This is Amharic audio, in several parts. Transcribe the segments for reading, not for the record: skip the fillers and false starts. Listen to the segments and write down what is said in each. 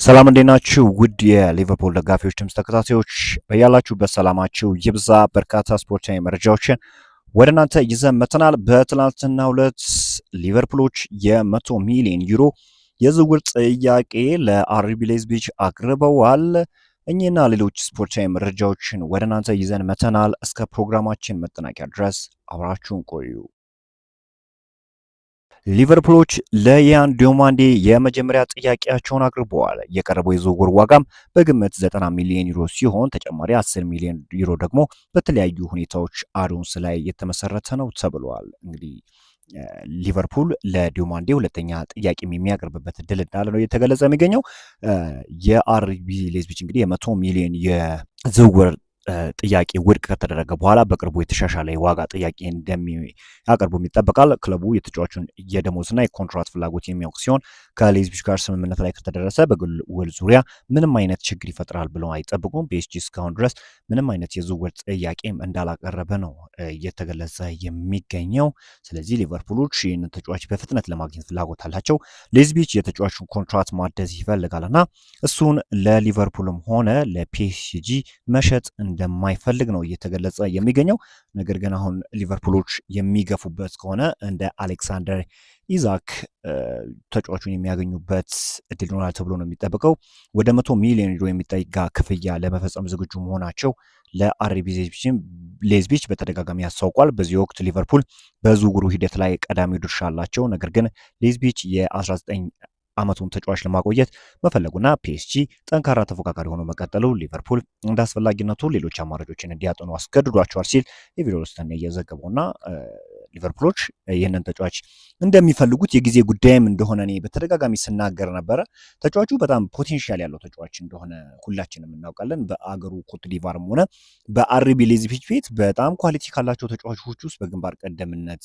ሰላም እንዴት ናችሁ? ውድ የሊቨርፑል ደጋፊዎች ድምፅ ተከታታዮች በያላችሁበት ሰላማችሁ ይብዛ። በርካታ ስፖርታዊ መረጃዎችን ወደ እናንተ ይዘን መጥተናል። በትናንትናው ዕለት ሊቨርፑሎች የ100 ሚሊዮን ዩሮ የዝውውር ጥያቄ ለአርቢ ሌይፕዚግ አቅርበዋል። እኚህና ሌሎች ስፖርታዊ መረጃዎችን ወደ እናንተ ይዘን መጥተናል። እስከ ፕሮግራማችን መጠናቂያ ድረስ አብራችሁን ቆዩ። ሊቨርፑሎች ለያን ዲዮማንዴ የመጀመሪያ ጥያቄያቸውን አቅርበዋል። የቀረበው የዝውውር ዋጋም በግምት 90 ሚሊዮን ዩሮ ሲሆን ተጨማሪ 10 ሚሊዮን ዩሮ ደግሞ በተለያዩ ሁኔታዎች አዶንስ ላይ የተመሰረተ ነው ተብሏል። እንግዲህ ሊቨርፑል ለዲዮማንዴ ሁለተኛ ጥያቄም የሚያቀርብበት እድል እንዳለ ነው የተገለጸ የሚገኘው። የአርቢ ሌይፕዚግ እንግዲህ የ100 ሚሊዮን የዝውውር ጥያቄ ውድቅ ከተደረገ በኋላ በቅርቡ የተሻሻለ የዋጋ ጥያቄ እንደሚያቀርቡም ይጠበቃል። ክለቡ የተጫዋቹን የደሞዝና የኮንትራት ፍላጎት የሚያውቅ ሲሆን ከሌይፕዚግ ጋር ስምምነት ላይ ከተደረሰ በግል ውል ዙሪያ ምንም አይነት ችግር ይፈጥራል ብለው አይጠብቁም። ፒኤስጂ እስካሁን ድረስ ምንም አይነት የዝውውር ጥያቄም እንዳላቀረበ ነው እየተገለጸ የሚገኘው። ስለዚህ ሊቨርፑሎች ይህንን ተጫዋች በፍጥነት ለማግኘት ፍላጎት አላቸው። ሌይፕዚግ የተጫዋቹን ኮንትራት ማደስ ይፈልጋልና እሱን ለሊቨርፑልም ሆነ ለፒኤስጂ መሸጥ እንደማይፈልግ ነው እየተገለጸ የሚገኘው። ነገር ግን አሁን ሊቨርፑሎች የሚገፉበት ከሆነ እንደ አሌክሳንደር ኢዛክ ተጫዋቹን የሚያገኙበት እድል ይኖራል ተብሎ ነው የሚጠበቀው። ወደ 100 ሚሊዮን ዩሮ የሚጠጋ ክፍያ ለመፈጸም ዝግጁ መሆናቸው ለአርቢ ሌይፕዚግ በተደጋጋሚ ያስታውቋል። በዚህ ወቅት ሊቨርፑል በዝውውሩ ሂደት ላይ ቀዳሚው ድርሻ አላቸው። ነገር ግን ሌይፕዚግ የ19 ዓመቱን ተጫዋች ለማቆየት መፈለጉና ፒኤስጂ ጠንካራ ተፎካካሪ ሆኖ መቀጠሉ ሊቨርፑል እንደ አስፈላጊነቱ ሌሎች አማራጮችን እንዲያጠኑ አስገድዷቸዋል ሲል የቪዲዮስታን እየዘገበውና ሊቨርፑሎች ይህንን ተጫዋች እንደሚፈልጉት የጊዜ ጉዳይም እንደሆነ እኔ በተደጋጋሚ ስናገር ነበረ። ተጫዋቹ በጣም ፖቴንሻል ያለው ተጫዋች እንደሆነ ሁላችንም እናውቃለን። በአገሩ ኮት ዲቫርም ሆነ በአርቢ ሌይፕዚግ ቤት በጣም ኳሊቲ ካላቸው ተጫዋቾች ውስጥ በግንባር ቀደምነት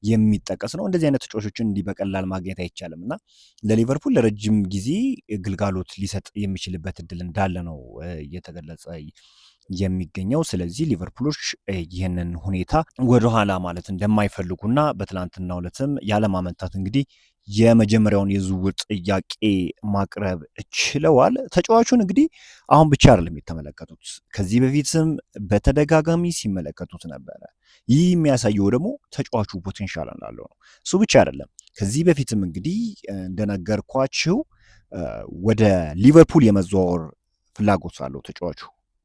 የሚጠቀስ ነው። እንደዚህ አይነት ተጫዋቾችን እንዲህ በቀላል ማግኘት አይቻልም እና ለሊቨርፑል ለረጅም ጊዜ ግልጋሎት ሊሰጥ የሚችልበት እድል እንዳለ ነው እየተገለጸ የሚገኘው። ስለዚህ ሊቨርፑሎች ይህንን ሁኔታ ወደኋላ ማለት እንደማይፈልጉና በትላንትናው ዕለትም ያለማመንታት እንግዲህ የመጀመሪያውን የዝውውር ጥያቄ ማቅረብ ችለዋል። ተጫዋቹን እንግዲህ አሁን ብቻ አይደለም የተመለከቱት፣ ከዚህ በፊትም በተደጋጋሚ ሲመለከቱት ነበረ። ይህ የሚያሳየው ደግሞ ተጫዋቹ ፖቴንሻል እንዳለው ነው። እሱ ብቻ አይደለም፣ ከዚህ በፊትም እንግዲህ እንደነገርኳችሁ ወደ ሊቨርፑል የመዘዋወር ፍላጎት አለው ተጫዋቹ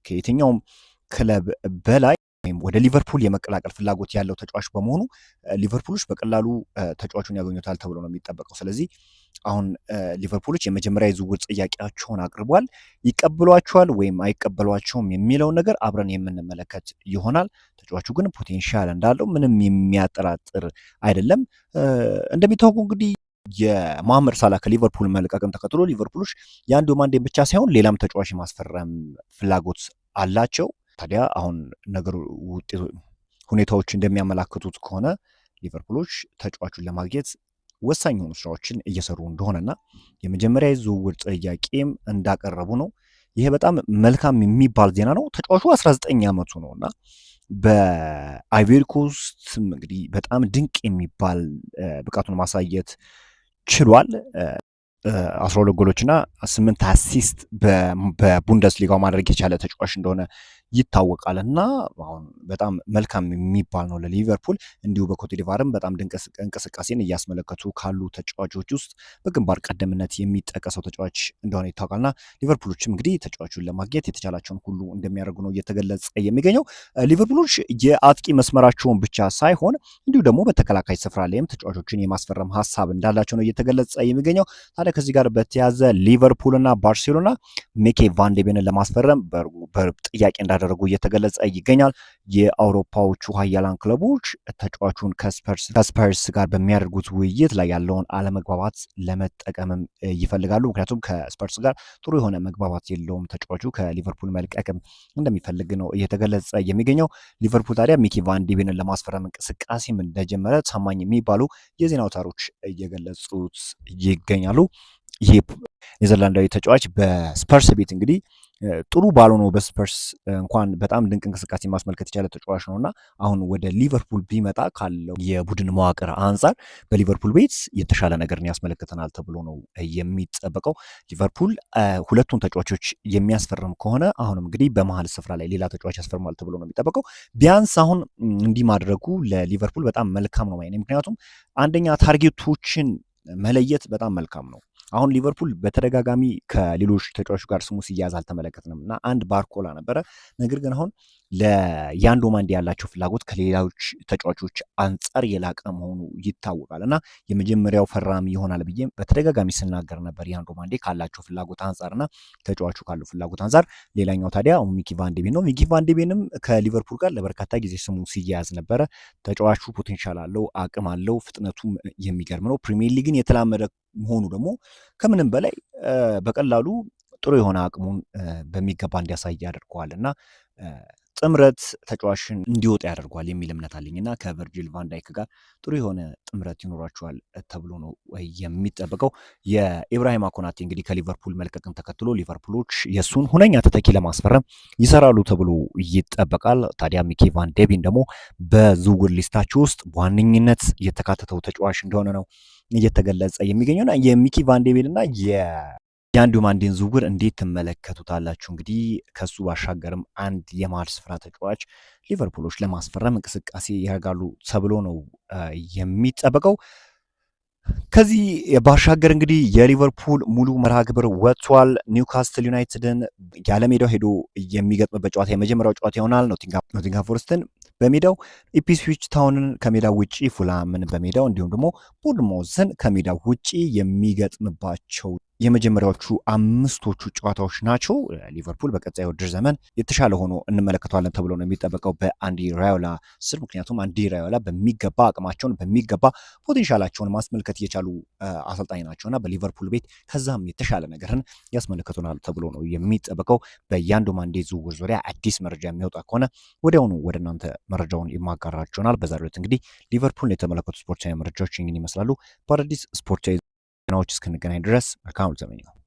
ከየትኛውም ክለብ በላይ ወይም ወደ ሊቨርፑል የመቀላቀል ፍላጎት ያለው ተጫዋች በመሆኑ ሊቨርፑሎች በቀላሉ ተጫዋቹን ያገኙታል ተብሎ ነው የሚጠበቀው። ስለዚህ አሁን ሊቨርፑሎች የመጀመሪያ የዝውውር ጥያቄያቸውን አቅርቧል። ይቀበሏቸዋል ወይም አይቀበሏቸውም የሚለውን ነገር አብረን የምንመለከት ይሆናል። ተጫዋቹ ግን ፖቴንሻል እንዳለው ምንም የሚያጠራጥር አይደለም። እንደሚታወቁ እንግዲህ የመሐመድ ሳላ ከሊቨርፑል መልቀቅን ተከትሎ ሊቨርፑሎች የአን ዲዮማንዴን ብቻ ሳይሆን ሌላም ተጫዋች የማስፈረም ፍላጎት አላቸው። ታዲያ አሁን ነገሩ ሁኔታዎች እንደሚያመላክቱት ከሆነ ሊቨርፑሎች ተጫዋቹን ለማግኘት ወሳኝ የሆኑ ስራዎችን እየሰሩ እንደሆነና የመጀመሪያ የዝውውር ጥያቄም እንዳቀረቡ ነው። ይሄ በጣም መልካም የሚባል ዜና ነው። ተጫዋቹ 19 ዓመቱ ነውና በአይቮሪ ኮስት እንግዲህ በጣም ድንቅ የሚባል ብቃቱን ማሳየት ችሏል። 12 ጎሎችና 8 አሲስት በቡንደስሊጋው ማድረግ የቻለ ተጫዋች እንደሆነ ይታወቃል እና አሁን በጣም መልካም የሚባል ነው ለሊቨርፑል። እንዲሁ በኮት ዲቫርም በጣም ድንቅ እንቅስቃሴን እያስመለከቱ ካሉ ተጫዋቾች ውስጥ በግንባር ቀደምነት የሚጠቀሰው ተጫዋች እንደሆነ ይታወቃልና ሊቨርፑሎችም እንግዲህ ተጫዋቹን ለማግኘት የተቻላቸውን ሁሉ እንደሚያደርጉ ነው እየተገለጸ የሚገኘው። ሊቨርፑሎች የአጥቂ መስመራቸውን ብቻ ሳይሆን እንዲሁ ደግሞ በተከላካይ ስፍራ ላይም ተጫዋቾችን የማስፈረም ሀሳብ እንዳላቸው ነው እየተገለጸ የሚገኘው። ታዲያ ከዚህ ጋር በተያዘ ሊቨርፑልና ባርሴሎና ሚኬ ቫን ደ ቤንን ለማስፈረም ጥያቄ እንዳደረጉ እየተገለጸ ይገኛል። የአውሮፓዎቹ ሀያላን ክለቦች ተጫዋቹን ከስፐርስ ጋር በሚያደርጉት ውይይት ላይ ያለውን አለመግባባት ለመጠቀምም ይፈልጋሉ። ምክንያቱም ከስፐርስ ጋር ጥሩ የሆነ መግባባት የለውም። ተጫዋቹ ከሊቨርፑል መልቀቅም እንደሚፈልግ ነው እየተገለጸ የሚገኘው። ሊቨርፑል ታዲያ ሚኬ ቫን ደ ቤንን ለማስፈረም እንቅስቃሴም እንደጀመረ ታማኝ የሚባሉ የዜና አውታሮች እየገለጹት ይገኛሉ። ይሄ ኔዘርላንዳዊ ተጫዋች በስፐርስ ቤት እንግዲህ ጥሩ ባልሆነው በስፐርስ እንኳን በጣም ድንቅ እንቅስቃሴ ማስመልከት የቻለ ተጫዋች ነውና አሁን ወደ ሊቨርፑል ቢመጣ ካለው የቡድን መዋቅር አንጻር በሊቨርፑል ቤት የተሻለ ነገርን ያስመለክተናል ተብሎ ነው የሚጠበቀው። ሊቨርፑል ሁለቱን ተጫዋቾች የሚያስፈርም ከሆነ አሁንም እንግዲህ በመሀል ስፍራ ላይ ሌላ ተጫዋች ያስፈርማል ተብሎ ነው የሚጠበቀው። ቢያንስ አሁን እንዲህ ማድረጉ ለሊቨርፑል በጣም መልካም ነው ማለት ነው። ምክንያቱም አንደኛ ታርጌቶችን መለየት በጣም መልካም ነው። አሁን ሊቨርፑል በተደጋጋሚ ከሌሎች ተጫዋቾች ጋር ስሙ ሲያዝ አልተመለከትንም እና አንድ ባርኮላ ነበረ። ነገር ግን አሁን ለያንዶ ማንዴ ያላቸው ፍላጎት ከሌሎች ተጫዋቾች አንጻር የላቀ መሆኑ ይታወቃል እና የመጀመሪያው ፈራሚ ይሆናል ብዬ በተደጋጋሚ ስናገር ነበር ያንዶ ማንዴ ካላቸው ፍላጎት አንጻር እና ተጫዋቹ ካለው ፍላጎት አንጻር። ሌላኛው ታዲያ ሚኪ ቫንዴቤን ነው። ሚኪ ቫንዴቤንም ከሊቨርፑል ጋር ለበርካታ ጊዜ ስሙ ሲያያዝ ነበረ። ተጫዋቹ ፖቴንሻል አለው፣ አቅም አለው፣ ፍጥነቱም የሚገርም ነው። ፕሪሚየር ሊግን የተላመደ መሆኑ ደግሞ ከምንም በላይ በቀላሉ ጥሩ የሆነ አቅሙን በሚገባ እንዲያሳይ ያደርገዋል እና ጥምረት ተጫዋችን እንዲወጣ ያደርገዋል የሚል እምነት አለኝ እና ከቨርጂል ቫንዳይክ ጋር ጥሩ የሆነ ጥምረት ይኖራቸዋል ተብሎ ነው የሚጠበቀው። የኢብራሂማ ኮናቴ እንግዲህ ከሊቨርፑል መልቀቅን ተከትሎ ሊቨርፑሎች የእሱን ሁነኛ ተተኪ ለማስፈረም ይሰራሉ ተብሎ ይጠበቃል። ታዲያ ሚኪ ቫንዴቤን ደግሞ በዝውውር ሊስታቸው ውስጥ በዋነኝነት የተካተተው ተጫዋች እንደሆነ ነው እየተገለጸ የሚገኘውና የሚኪ ቫንዴቤን እና የያንዶ ማንዴን ዝውውር እንዴት ትመለከቱታላችሁ? እንግዲህ ከሱ ባሻገርም አንድ የመሃል ስፍራ ተጫዋች ሊቨርፑሎች ለማስፈረም እንቅስቃሴ ያደርጋሉ ተብሎ ነው የሚጠበቀው። ከዚህ ባሻገር እንግዲህ የሊቨርፑል ሙሉ መርሃ ግብር ወጥቷል። ኒውካስትል ዩናይትድን ያለሜዳው ሄዶ የሚገጥምበት ጨዋታ የመጀመሪያው ጨዋታ ይሆናል። ኖቲንግሃም ፎረስትን በሜዳው፣ ኢፕስዊች ታውንን ከሜዳው ውጪ፣ ፉላምን በሜዳው እንዲሁም ደግሞ ቦርንማውዝን ከሜዳው ውጪ የሚገጥምባቸው የመጀመሪያዎቹ አምስቶቹ ጨዋታዎች ናቸው። ሊቨርፑል በቀጣይ ውድድር ዘመን የተሻለ ሆኖ እንመለከተዋለን ተብሎ ነው የሚጠበቀው በአንዲ ራዮላ ስር። ምክንያቱም አንዲ ራዮላ በሚገባ አቅማቸውን በሚገባ ፖቴንሻላቸውን ማስመልከት የቻሉ አሰልጣኝ ናቸውና በሊቨርፑል ቤት ከዛም የተሻለ ነገርን ያስመለከቱናል ተብሎ ነው የሚጠበቀው። በያንዶ ማንዴ ዝውውር ዙሪያ አዲስ መረጃ የሚወጣ ከሆነ ወዲያውኑ ወደ እናንተ መረጃውን የማጋራችሁናል። በዛሬው ዕለት እንግዲህ ሊቨርፑልን የተመለከቱ ስፖርታዊ መረጃዎች ይህን ይመስላሉ። በአዳዲስ ስፖርታዊ ዜናዎች እስክንገናኝ ድረስ መልካም ዘመን ይሁን።